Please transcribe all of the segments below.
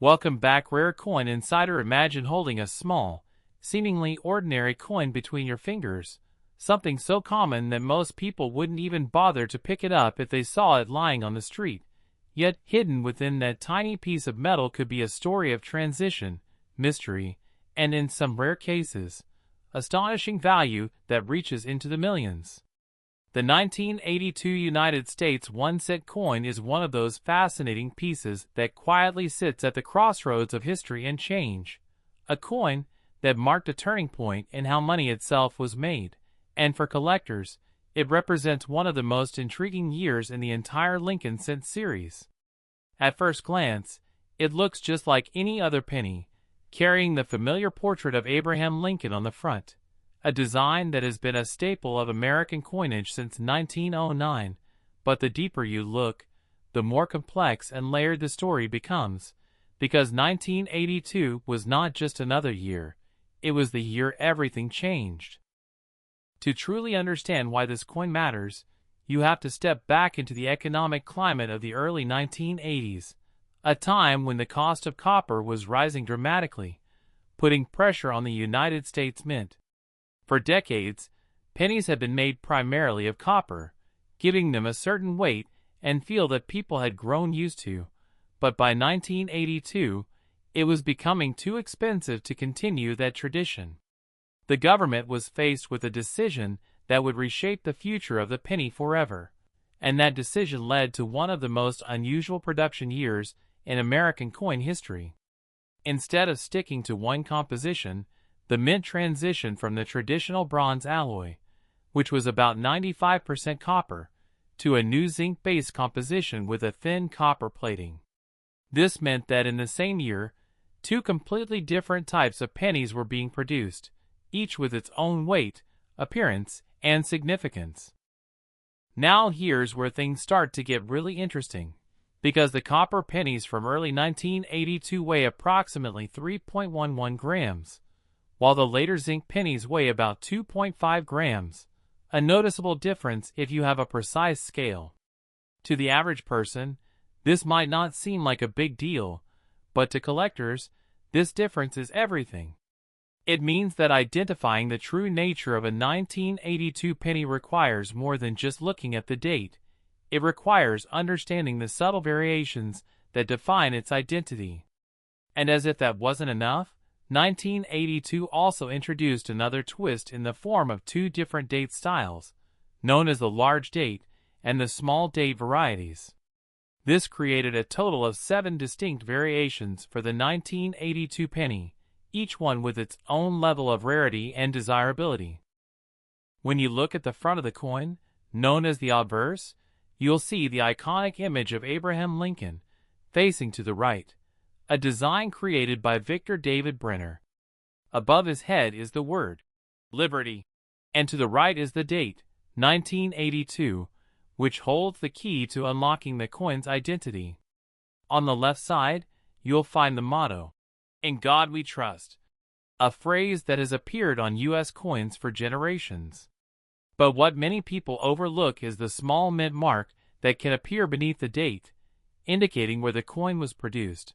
Welcome back, Rare Coin Insider. Imagine holding a small, seemingly ordinary coin between your fingers, something so common that most people wouldn't even bother to pick it up if they saw it lying on the street. Yet, hidden within that tiny piece of metal could be a story of transition, mystery, and in some rare cases, astonishing value that reaches into the millions. The 1982 United States 1-cent coin is one of those fascinating pieces that quietly sits at the crossroads of history and change. A coin that marked a turning point in how money itself was made, and for collectors, it represents one of the most intriguing years in the entire Lincoln cent series. At first glance, it looks just like any other penny, carrying the familiar portrait of Abraham Lincoln on the front. A design that has been a staple of American coinage since 1909, but the deeper you look, the more complex and layered the story becomes, because 1982 was not just another year, it was the year everything changed. To truly understand why this coin matters, you have to step back into the economic climate of the early 1980s, a time when the cost of copper was rising dramatically, putting pressure on the United States Mint. For decades, pennies had been made primarily of copper, giving them a certain weight and feel that people had grown used to, but by 1982, it was becoming too expensive to continue that tradition. The government was faced with a decision that would reshape the future of the penny forever, and that decision led to one of the most unusual production years in American coin history. Instead of sticking to one composition, the mint transitioned from the traditional bronze alloy, which was about 95% copper, to a new zinc-based composition with a thin copper plating. This meant that in the same year, two completely different types of pennies were being produced, each with its own weight, appearance, and significance. Now here's where things start to get really interesting, because the copper pennies from early 1982 weigh approximately 3.11 grams, while the later zinc pennies weigh about 2.5 grams, a noticeable difference if you have a precise scale. To the average person, this might not seem like a big deal, but to collectors, this difference is everything. It means that identifying the true nature of a 1982 penny requires more than just looking at the date. It requires understanding the subtle variations that define its identity. And as if that wasn't enough, 1982 also introduced another twist in the form of two different date styles, known as the large date and the small date varieties. This created a total of 7 distinct variations for the 1982 penny, each one with its own level of rarity and desirability. When you look at the front of the coin, known as the obverse, you'll see the iconic image of Abraham Lincoln, facing to the right, a design created by Victor David Brenner. Above his head is the word, Liberty, and to the right is the date, 1982, which holds the key to unlocking the coin's identity. On the left side, you'll find the motto, "In God We Trust," a phrase that has appeared on U.S. coins for generations. But what many people overlook is the small mint mark that can appear beneath the date, indicating where the coin was produced.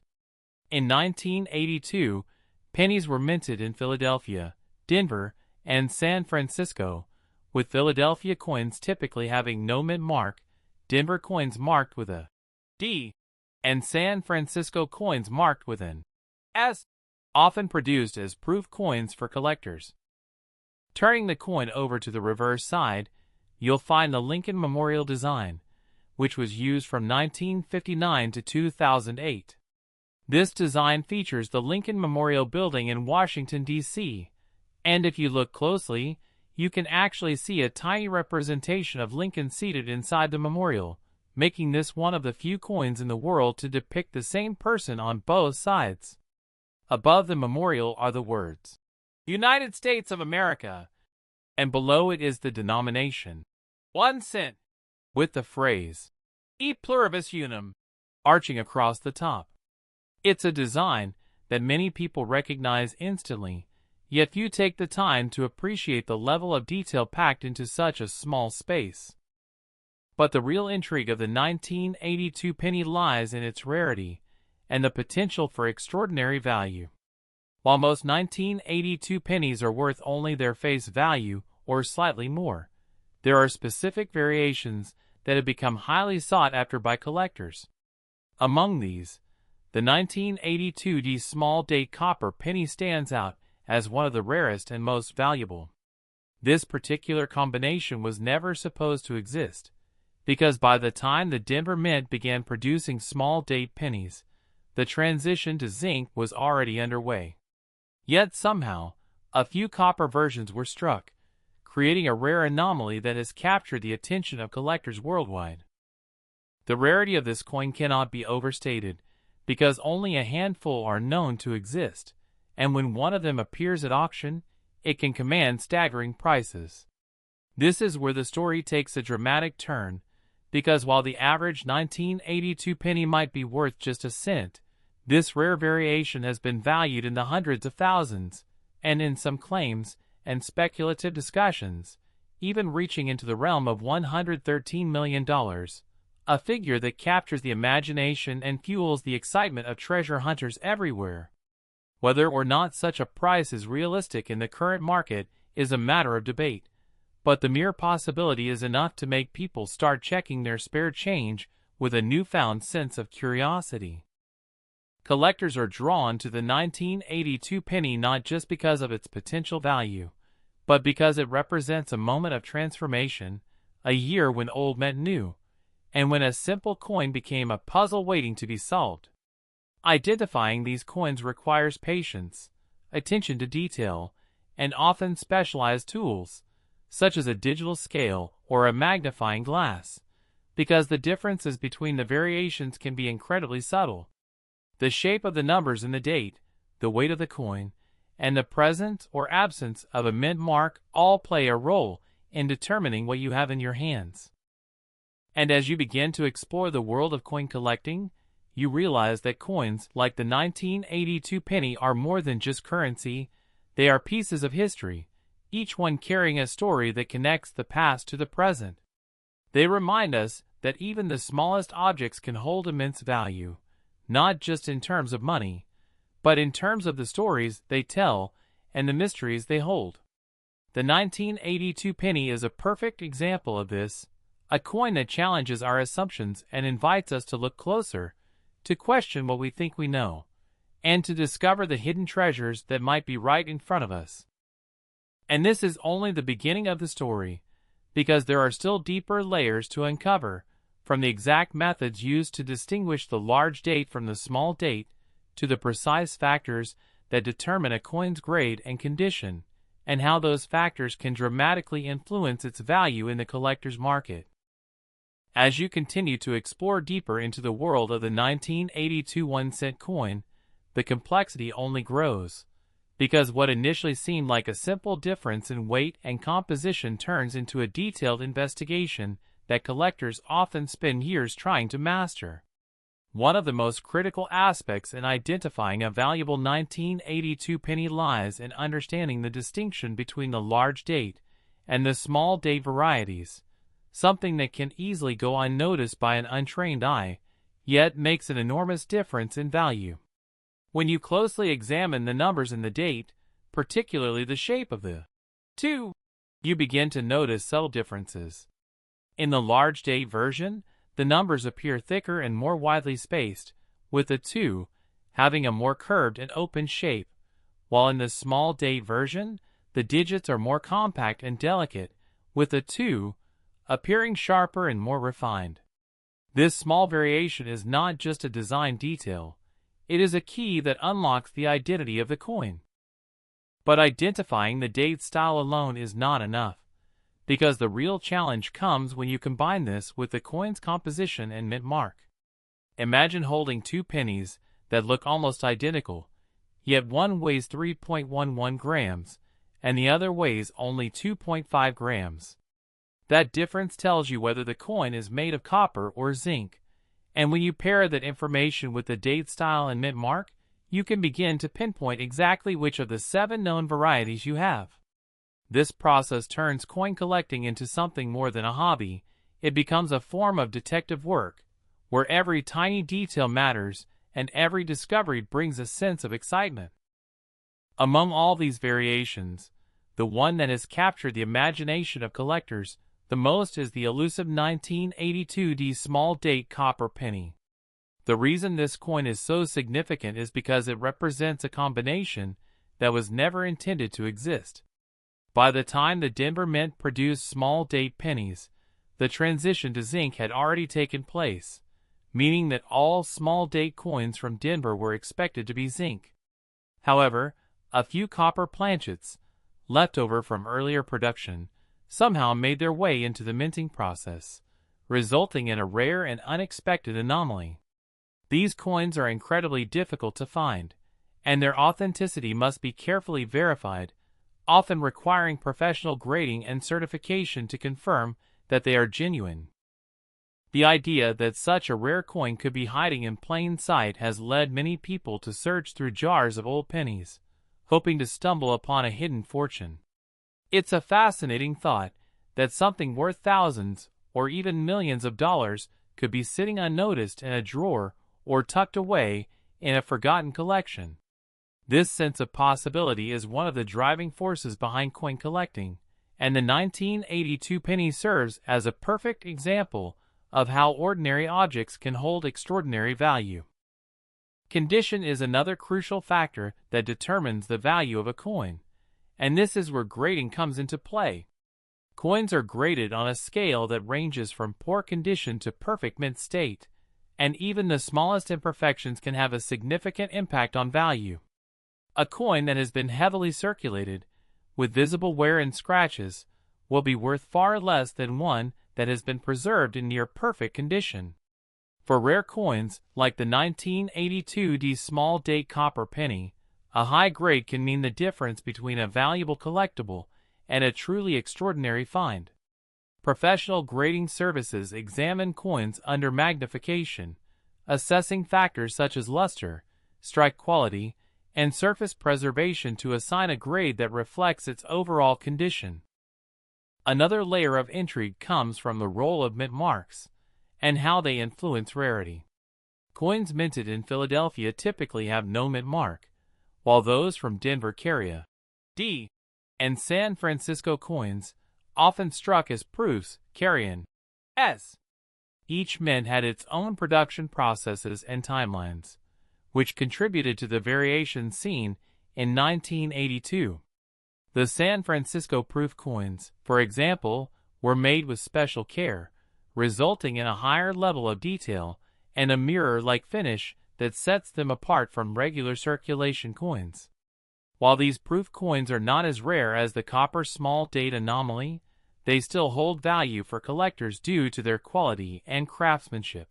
In 1982, pennies were minted in Philadelphia, Denver, and San Francisco, with Philadelphia coins typically having no mint mark, Denver coins marked with a D, and San Francisco coins marked with an S, often produced as proof coins for collectors. Turning the coin over to the reverse side, you'll find the Lincoln Memorial design, which was used from 1959 to 2008. This design features the Lincoln Memorial Building in Washington, D.C., and if you look closely, you can actually see a tiny representation of Lincoln seated inside the memorial, making this one of the few coins in the world to depict the same person on both sides. Above the memorial are the words, "United States of America," and below it is the denomination, 1 cent, with the phrase, "E pluribus unum," arching across the top. It's a design that many people recognize instantly, yet few take the time to appreciate the level of detail packed into such a small space. But the real intrigue of the 1982 penny lies in its rarity, and the potential for extraordinary value. While most 1982 pennies are worth only their face value or slightly more, there are specific variations that have become highly sought after by collectors. Among these, the 1982 small date copper penny stands out as one of the rarest and most valuable. This particular combination was never supposed to exist, because by the time the Denver Mint began producing small date pennies, the transition to zinc was already underway. Yet somehow, a few copper versions were struck, creating a rare anomaly that has captured the attention of collectors worldwide. The rarity of this coin cannot be overstated, because only a handful are known to exist, and when one of them appears at auction, it can command staggering prices. This is where the story takes a dramatic turn, because while the average 1982 penny might be worth just a cent, this rare variation has been valued in the hundreds of thousands, and in some claims and speculative discussions, even reaching into the realm of $113 million, a figure that captures the imagination and fuels the excitement of treasure hunters everywhere. Whether or not such a price is realistic in the current market is a matter of debate, but the mere possibility is enough to make people start checking their spare change with a newfound sense of curiosity. Collectors are drawn to the 1982 penny not just because of its potential value, but because it represents a moment of transformation, a year when old met new, and when a simple coin became a puzzle waiting to be solved. Identifying these coins requires patience, attention to detail, and often specialized tools, such as a digital scale or a magnifying glass, because the differences between the variations can be incredibly subtle. The shape of the numbers in the date, the weight of the coin, and the presence or absence of a mint mark all play a role in determining what you have in your hands. And as you begin to explore the world of coin collecting, you realize that coins like the 1982 penny are more than just currency, they are pieces of history, each one carrying a story that connects the past to the present. They remind us that even the smallest objects can hold immense value, not just in terms of money, but in terms of the stories they tell and the mysteries they hold. The 1982 penny is a perfect example of this, a coin that challenges our assumptions and invites us to look closer, to question what we think we know, and to discover the hidden treasures that might be right in front of us. And this is only the beginning of the story, because there are still deeper layers to uncover, from the exact methods used to distinguish the large date from the small date, to the precise factors that determine a coin's grade and condition, and how those factors can dramatically influence its value in the collector's market. As you continue to explore deeper into the world of the 1982 1-cent coin, the complexity only grows, because what initially seemed like a simple difference in weight and composition turns into a detailed investigation that collectors often spend years trying to master. One of the most critical aspects in identifying a valuable 1982 penny lies in understanding the distinction between the large date and the small date varieties, something that can easily go unnoticed by an untrained eye, yet makes an enormous difference in value. When you closely examine the numbers in the date, particularly the shape of the 2, you begin to notice subtle differences. In the large date version, the numbers appear thicker and more widely spaced, with the 2 having a more curved and open shape, while in the small date version, the digits are more compact and delicate, with the 2 appearing sharper and more refined. This small variation is not just a design detail, it is a key that unlocks the identity of the coin. But identifying the date style alone is not enough, because the real challenge comes when you combine this with the coin's composition and mint mark. Imagine holding 2 pennies that look almost identical, yet one weighs 3.11 grams, and the other weighs only 2.5 grams. That difference tells you whether the coin is made of copper or zinc, and when you pair that information with the date style and mint mark, you can begin to pinpoint exactly which of the 7 known varieties you have. This process turns coin collecting into something more than a hobby. It becomes a form of detective work, where every tiny detail matters and every discovery brings a sense of excitement. Among all these variations, the one that has captured the imagination of collectors the most is the elusive 1982 small date copper penny. The reason this coin is so significant is because it represents a combination that was never intended to exist. By the time the Denver Mint produced small date pennies, the transition to zinc had already taken place, meaning that all small date coins from Denver were expected to be zinc. However, a few copper planchets, left over from earlier production, somehow made their way into the minting process, resulting in a rare and unexpected anomaly. These coins are incredibly difficult to find, and their authenticity must be carefully verified, often requiring professional grading and certification to confirm that they are genuine. The idea that such a rare coin could be hiding in plain sight has led many people to search through jars of old pennies, hoping to stumble upon a hidden fortune. It's a fascinating thought that something worth thousands or even millions of dollars could be sitting unnoticed in a drawer or tucked away in a forgotten collection. This sense of possibility is one of the driving forces behind coin collecting, and the 1982 penny serves as a perfect example of how ordinary objects can hold extraordinary value. Condition is another crucial factor that determines the value of a coin, and this is where grading comes into play. Coins are graded on a scale that ranges from poor condition to perfect mint state, and even the smallest imperfections can have a significant impact on value. A coin that has been heavily circulated, with visible wear and scratches, will be worth far less than one that has been preserved in near perfect condition. For rare coins like the 1982 small date copper penny, a high grade can mean the difference between a valuable collectible and a truly extraordinary find. Professional grading services examine coins under magnification, assessing factors such as luster, strike quality, and surface preservation to assign a grade that reflects its overall condition. Another layer of intrigue comes from the role of mint marks and how they influence rarity. Coins minted in Philadelphia typically have no mint mark, while those from Denver carry a D, and San Francisco coins, often struck as proofs, carry an S. Each mint had its own production processes and timelines, which contributed to the variations seen in 1982. The San Francisco proof coins, for example, were made with special care, resulting in a higher level of detail and a mirror-like finish that sets them apart from regular circulation coins. While these proof coins are not as rare as the copper small date anomaly, they still hold value for collectors due to their quality and craftsmanship.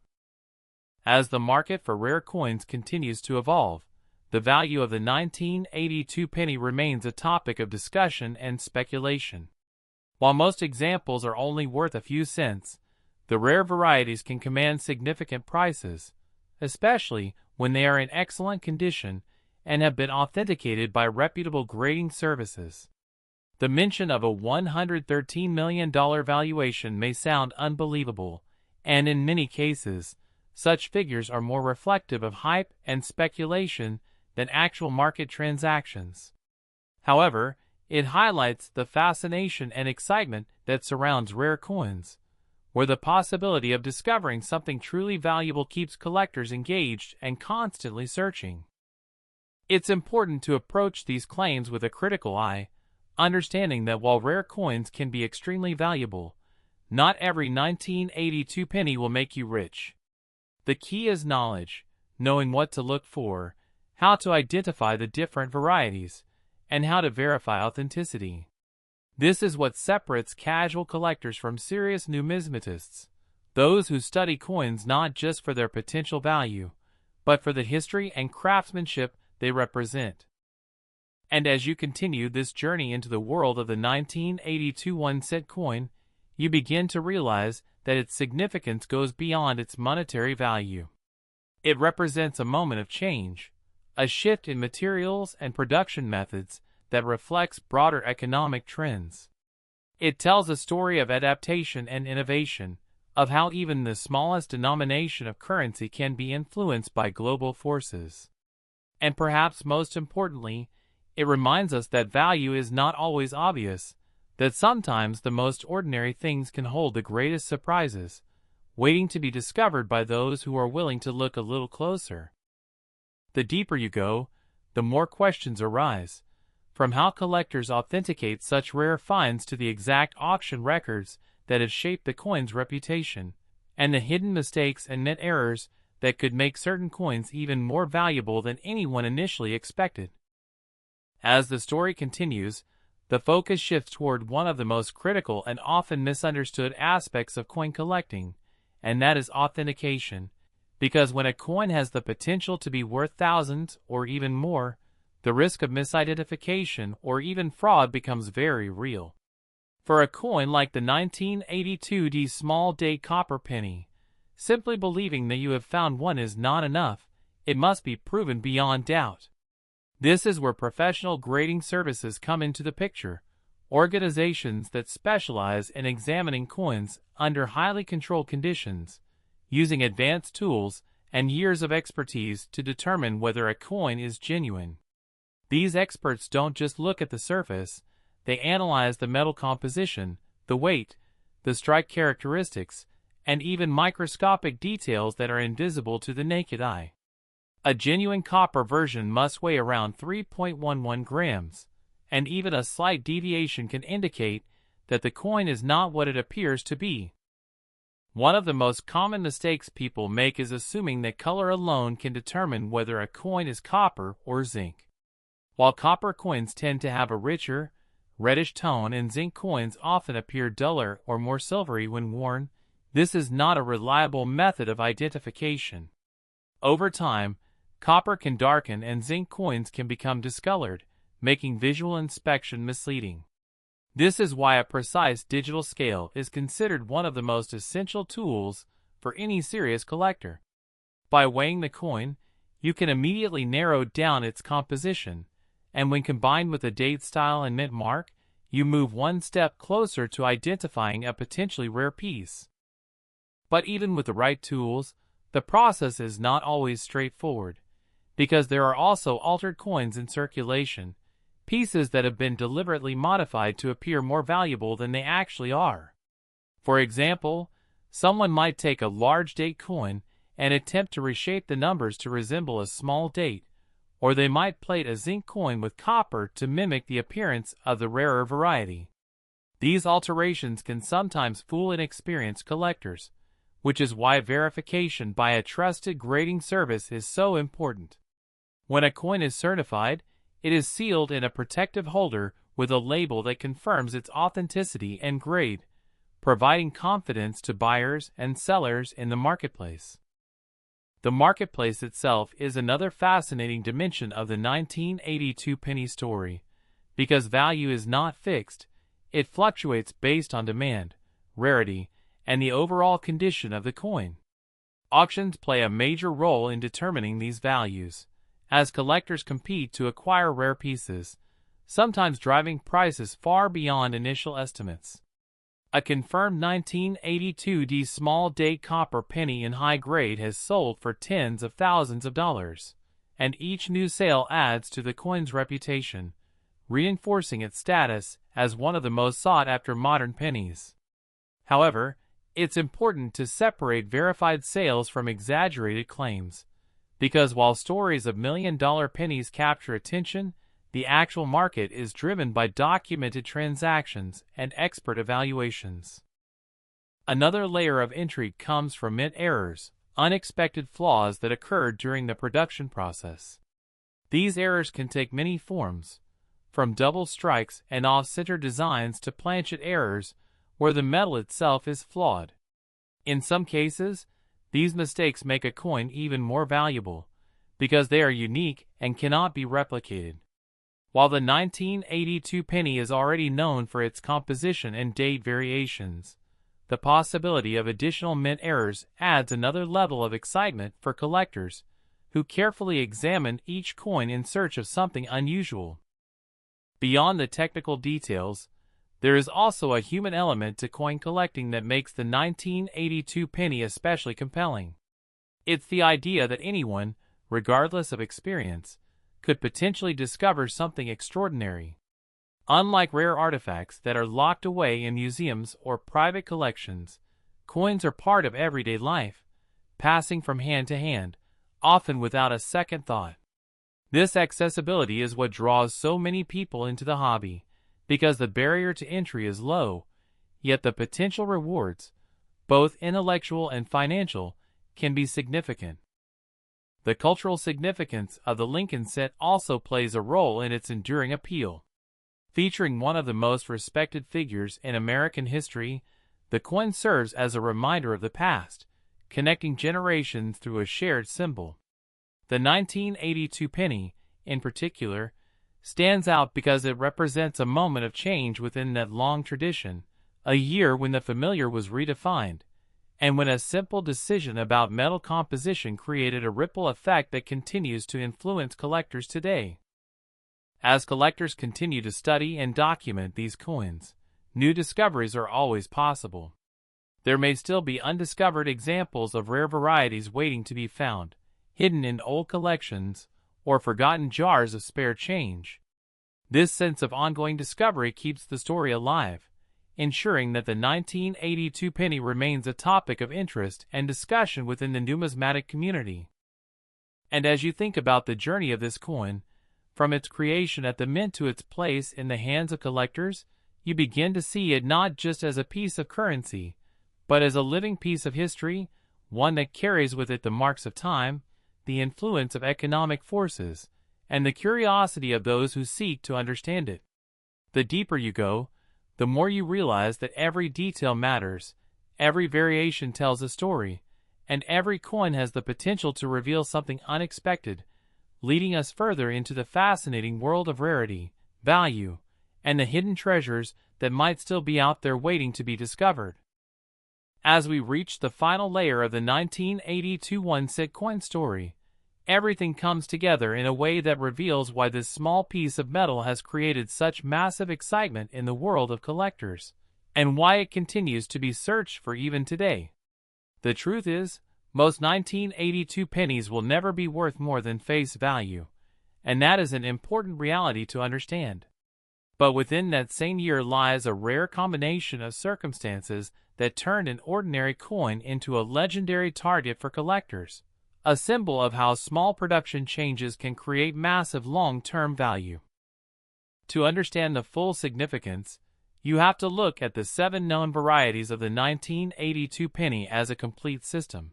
As the market for rare coins continues to evolve, the value of the 1982 penny remains a topic of discussion and speculation. While most examples are only worth a few cents, the rare varieties can command significant prices, especially when they are in excellent condition and have been authenticated by reputable grading services. The mention of a $113 million valuation may sound unbelievable, and in many cases, such figures are more reflective of hype and speculation than actual market transactions. However, it highlights the fascination and excitement that surrounds rare coins, where the possibility of discovering something truly valuable keeps collectors engaged and constantly searching. It's important to approach these claims with a critical eye, understanding that while rare coins can be extremely valuable, not every 1982 penny will make you rich. The key is knowledge, knowing what to look for, how to identify the different varieties, and how to verify authenticity. This is what separates casual collectors from serious numismatists, those who study coins not just for their potential value, but for the history and craftsmanship they represent. And as you continue this journey into the world of the 1982 1-cent coin, you begin to realize that its significance goes beyond its monetary value. It represents a moment of change, a shift in materials and production methods that reflects broader economic trends. It tells a story of adaptation and innovation, of how even the smallest denomination of currency can be influenced by global forces. And perhaps most importantly, it reminds us that value is not always obvious, that sometimes the most ordinary things can hold the greatest surprises, waiting to be discovered by those who are willing to look a little closer. The deeper you go, the more questions arise, from how collectors authenticate such rare finds to the exact auction records that have shaped the coin's reputation, and the hidden mistakes and net errors that could make certain coins even more valuable than anyone initially expected. As the story continues, the focus shifts toward one of the most critical and often misunderstood aspects of coin collecting, and that is authentication, because when a coin has the potential to be worth thousands or even more, the risk of misidentification or even fraud becomes very real. For a coin like the 1982 small date copper penny, simply believing that you have found one is not enough, it must be proven beyond doubt. This is where professional grading services come into the picture, organizations that specialize in examining coins under highly controlled conditions, using advanced tools and years of expertise to determine whether a coin is genuine. These experts don't just look at the surface, they analyze the metal composition, the weight, the strike characteristics, and even microscopic details that are invisible to the naked eye. A genuine copper version must weigh around 3.11 grams, and even a slight deviation can indicate that the coin is not what it appears to be. One of the most common mistakes people make is assuming that color alone can determine whether a coin is copper or zinc. While copper coins tend to have a richer, reddish tone and zinc coins often appear duller or more silvery when worn, this is not a reliable method of identification. Over time, copper can darken and zinc coins can become discolored, making visual inspection misleading. This is why a precise digital scale is considered one of the most essential tools for any serious collector. By weighing the coin, you can immediately narrow down its composition, and when combined with the date style and mint mark, you move one step closer to identifying a potentially rare piece. But even with the right tools, the process is not always straightforward, because there are also altered coins in circulation, pieces that have been deliberately modified to appear more valuable than they actually are. For example, someone might take a large date coin and attempt to reshape the numbers to resemble a small date, or they might plate a zinc coin with copper to mimic the appearance of the rarer variety. These alterations can sometimes fool inexperienced collectors, which is why verification by a trusted grading service is so important. When a coin is certified, it is sealed in a protective holder with a label that confirms its authenticity and grade, providing confidence to buyers and sellers in the marketplace. The marketplace itself is another fascinating dimension of the 1982 penny story. Because value is not fixed, it fluctuates based on demand, rarity, and the overall condition of the coin. Auctions play a major role in determining these values, as collectors compete to acquire rare pieces, sometimes driving prices far beyond initial estimates. A confirmed 1982 small date copper penny in high grade has sold for tens of thousands of dollars, and each new sale adds to the coin's reputation, reinforcing its status as one of the most sought-after modern pennies. However, it's important to separate verified sales from exaggerated claims, because while stories of million-dollar pennies capture attention, the actual market is driven by documented transactions and expert evaluations. Another layer of intrigue comes from mint errors, unexpected flaws that occurred during the production process. These errors can take many forms, from double strikes and off-center designs to planchet errors where the metal itself is flawed. In some cases, these mistakes make a coin even more valuable, because they are unique and cannot be replicated. While the 1982 penny is already known for its composition and date variations, the possibility of additional mint errors adds another level of excitement for collectors who carefully examine each coin in search of something unusual. Beyond the technical details, There is also a human element to coin collecting that makes the 1982 penny especially compelling. It's the idea that anyone, regardless of experience, could potentially discover something extraordinary. Unlike rare artifacts that are locked away in museums or private collections, coins are part of everyday life, passing from hand to hand, often without a second thought. This accessibility is what draws so many people into the hobby, because the barrier to entry is low, yet the potential rewards, both intellectual and financial, can be significant. The cultural significance of the Lincoln set also plays a role in its enduring appeal. Featuring one of the most respected figures in American history, the coin serves as a reminder of the past, connecting generations through a shared symbol. The 1982 penny, in particular, stands out because it represents a moment of change within that long tradition, a year when the familiar was redefined, and when a simple decision about metal composition created a ripple effect that continues to influence collectors today. As collectors continue to study and document these coins, new discoveries are always possible. There may still be undiscovered examples of rare varieties waiting to be found, hidden in old collections, or forgotten jars of spare change. This sense of ongoing discovery keeps the story alive, ensuring that the 1982 penny remains a topic of interest and discussion within the numismatic community. And as you think about the journey of this coin, from its creation at the mint to its place in the hands of collectors, you begin to see it not just as a piece of currency, but as a living piece of history, one that carries with it the marks of time, the influence of economic forces, and the curiosity of those who seek to understand it. The deeper you go, the more you realize that every detail matters, every variation tells a story, and every coin has the potential to reveal something unexpected, leading us further into the fascinating world of rarity, value, and the hidden treasures that might still be out there waiting to be discovered. As we reach the final layer of the 1982 one-cent coin story, everything comes together in a way that reveals why this small piece of metal has created such massive excitement in the world of collectors, and why it continues to be searched for even today. The truth is, most 1982 pennies will never be worth more than face value, and that is an important reality to understand. But within that same year lies a rare combination of circumstances that turned an ordinary coin into a legendary target for collectors, a symbol of how small production changes can create massive long-term value. To understand the full significance, you have to look at the 7 known varieties of the 1982 penny as a complete system.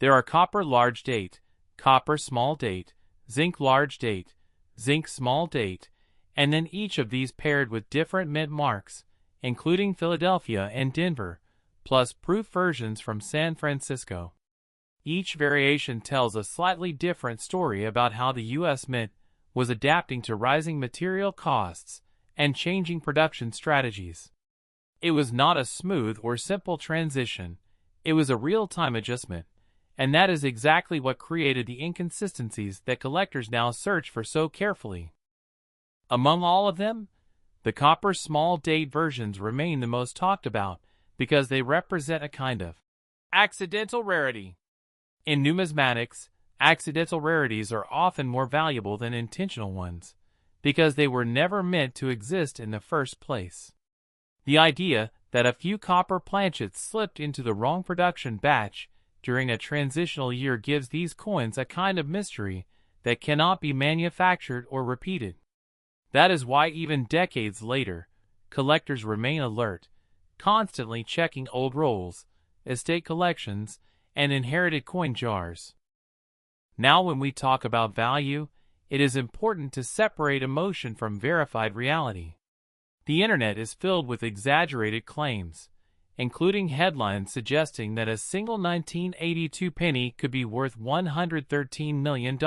There are copper large date, copper small date, zinc large date, zinc small date, and then each of these paired with different mint marks, including Philadelphia and Denver, plus proof versions from San Francisco. Each variation tells a slightly different story about how the U.S. Mint was adapting to rising material costs and changing production strategies. It was not a smooth or simple transition, it was a real-time adjustment, and that is exactly what created the inconsistencies that collectors now search for so carefully. Among all of them, the copper small date versions remain the most talked about because they represent a kind of accidental rarity. In numismatics, accidental rarities are often more valuable than intentional ones, because they were never meant to exist in the first place. The idea that a few copper planchets slipped into the wrong production batch during a transitional year gives these coins a kind of mystery that cannot be manufactured or repeated. That is why even decades later, collectors remain alert, constantly checking old rolls, estate collections, and inherited coin jars. Now when we talk about value, it is important to separate emotion from verified reality. The internet is filled with exaggerated claims, including headlines suggesting that a single 1982 penny could be worth $113 million.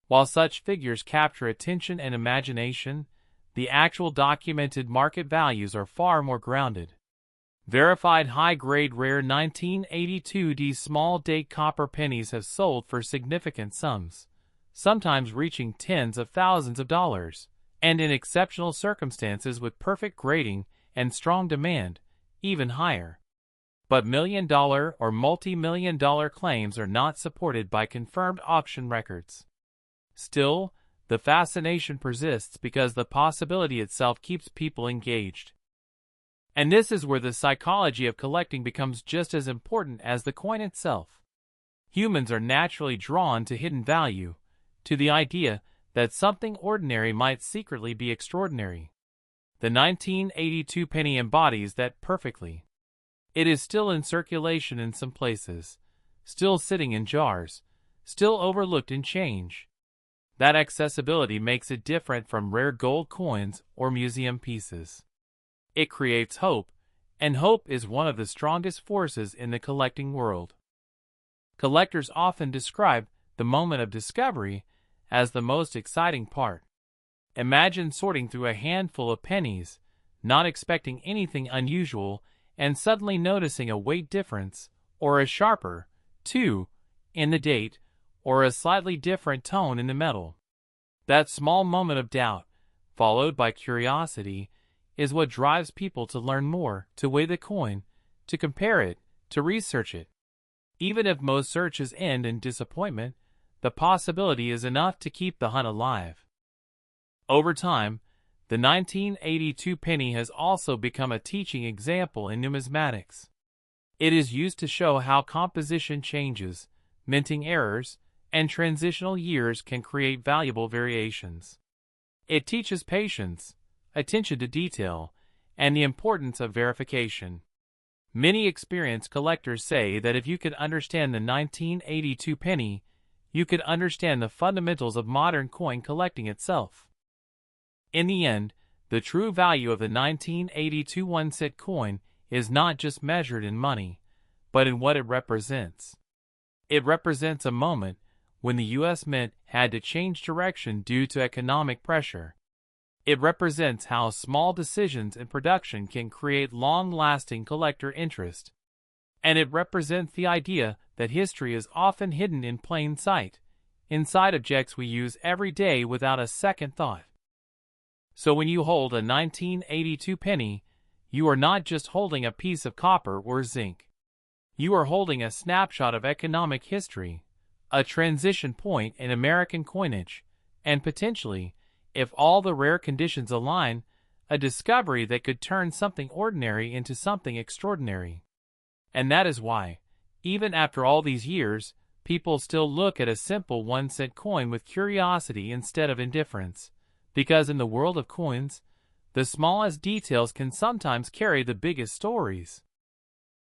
While such figures capture attention and imagination, the actual documented market values are far more grounded. Verified high-grade rare 1982D small-date copper pennies have sold for significant sums, sometimes reaching tens of thousands of dollars, and in exceptional circumstances with perfect grading and strong demand, even higher. But million-dollar or multi-million-dollar claims are not supported by confirmed auction records. Still, the fascination persists because the possibility itself keeps people engaged. And this is where the psychology of collecting becomes just as important as the coin itself. Humans are naturally drawn to hidden value, to the idea that something ordinary might secretly be extraordinary. The 1982 penny embodies that perfectly. It is still in circulation in some places, still sitting in jars, still overlooked in change. That accessibility makes it different from rare gold coins or museum pieces. It creates hope, and hope is one of the strongest forces in the collecting world. Collectors often describe the moment of discovery as the most exciting part. Imagine sorting through a handful of pennies, not expecting anything unusual, and suddenly noticing a weight difference, or a sharper, 2, in the date, or a slightly different tone in the metal. That small moment of doubt, followed by curiosity, is what drives people to learn more, to weigh the coin, to compare it, to research it. Even if most searches end in disappointment, the possibility is enough to keep the hunt alive. Over time, the 1982 penny has also become a teaching example in numismatics. It is used to show how composition changes, minting errors, and transitional years can create valuable variations. It teaches patience, attention to detail, and the importance of verification. Many experienced collectors say that if you could understand the 1982 penny, you could understand the fundamentals of modern coin collecting itself. In the end, the true value of the 1982 one-cent coin is not just measured in money, but in what it represents. It represents a moment when the U.S. Mint had to change direction due to economic pressure. It represents how small decisions in production can create long-lasting collector interest. And it represents the idea that history is often hidden in plain sight, inside objects we use every day without a second thought. So when you hold a 1982 penny, you are not just holding a piece of copper or zinc. You are holding a snapshot of economic history, a transition point in American coinage, and potentially, if all the rare conditions align, a discovery that could turn something ordinary into something extraordinary. And that is why, even after all these years, people still look at a simple 1-cent coin with curiosity instead of indifference, because in the world of coins, the smallest details can sometimes carry the biggest stories.